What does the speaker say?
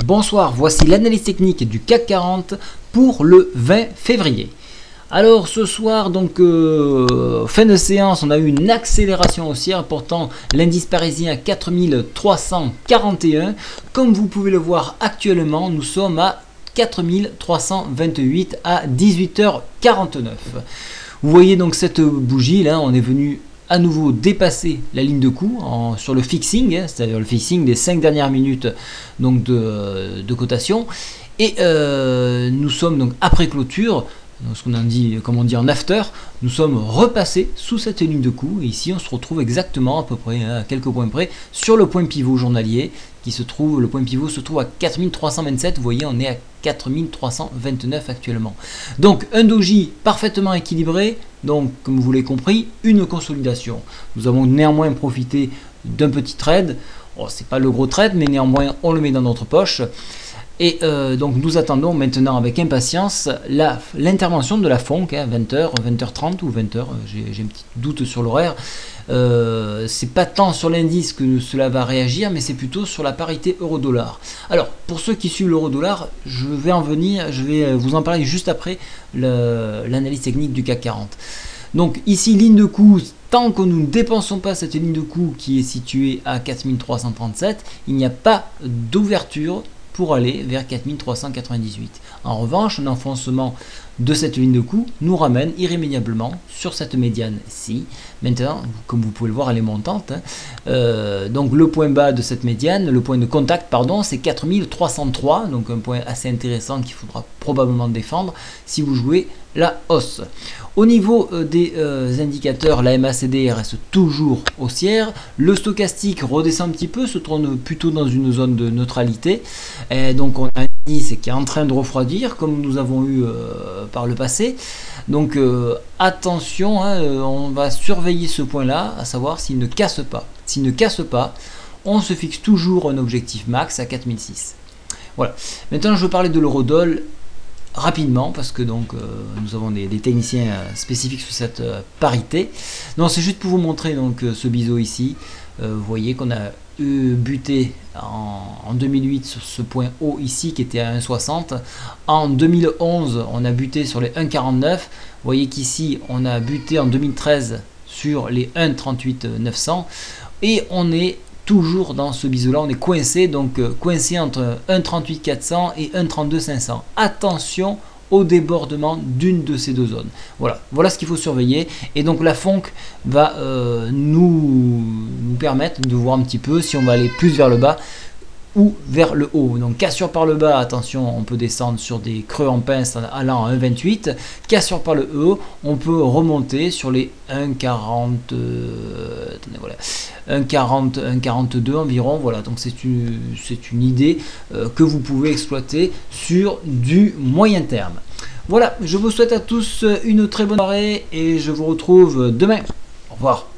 Bonsoir, voici l'analyse technique du CAC 40 pour le 20 février. Alors ce soir, donc fin de séance, on a eu une accélération haussière, portant l'indice parisien à 4341. Comme vous pouvez le voir actuellement, nous sommes à 4328 à 18h49. Vous voyez donc cette bougie là, on est venu à nouveau dépasser la ligne de coup sur le fixing, c'est-à-dire le fixing des 5 dernières minutes donc de cotation. Et nous sommes donc après clôture, ce qu'on dit, comme on dit en after, nous sommes repassés sous cette ligne de coup. Et ici on se retrouve exactement à peu près, à quelques points près, sur le point pivot journalier qui se trouve, le point pivot se trouve à 4327. Vous voyez, on est à 4329 actuellement. Donc un doji parfaitement équilibré. Donc comme vous l'avez compris, une consolidation. Nous avons néanmoins profité d'un petit trade. Oh, c'est pas le gros trade, mais néanmoins on le met dans notre poche. Et donc nous attendons maintenant avec impatience l'intervention de la FONC, 20h, 20h30 ou 20h, j'ai un petit doute sur l'horaire. C'est pas tant sur l'indice que cela va réagir, mais c'est plutôt sur la parité euro-dollar. Alors pour ceux qui suivent l'euro-dollar, je vais vous en parler juste après l'analyse technique du CAC 40. Donc ici, ligne de coup, tant que nous ne dépensons pas cette ligne de coup qui est située à 4337, il n'y a pas d'ouverture pour aller vers 4398. En revanche, un enfoncement de cette ligne de coup nous ramène irrémédiablement sur cette médiane-ci. Maintenant, comme vous pouvez le voir, elle est montante. Donc le point bas de cette médiane, le point de contact, pardon, c'est 4303, donc un point assez intéressant qu'il faudra probablement défendre si vous jouez la hausse. Au niveau des indicateurs, la MACD reste toujours haussière. Le stochastique redescend un petit peu, se tourne plutôt dans une zone de neutralité. Et donc on a un indice qui est en train de refroidir, comme nous avons eu par le passé. Donc attention, on va surveiller ce point-là, à savoir s'il ne casse pas. S'il ne casse pas, on se fixe toujours un objectif max à 4006. Voilà. Maintenant, je veux parler de l'eurodoll rapidement, parce que donc nous avons des techniciens spécifiques sur cette parité. Non, c'est juste pour vous montrer donc ce biseau ici. Vous voyez qu'on a buté en 2008 sur ce point haut ici qui était à 1,60. En 2011, on a buté sur les 1,49. Vous voyez qu'ici, on a buté en 2013 sur les 1,38 900. Et on est toujours dans ce biseau là, on est coincé, donc coincé entre 1,38 400 et 1,32 500. Attention au débordement d'une de ces deux zones. Voilà ce qu'il faut surveiller. Et donc la FONC va nous permettre de voir un petit peu si on va aller plus vers le bas ou vers le haut. Donc cassure par le bas, attention, on peut descendre sur des creux en pince allant à 1,28. Cassure par le haut, on peut remonter sur les 1,40, voilà, 1,40, 1,42 environ. Voilà, donc c'est une idée que vous pouvez exploiter sur du moyen terme. Voilà, je vous souhaite à tous une très bonne soirée et je vous retrouve demain. Au revoir.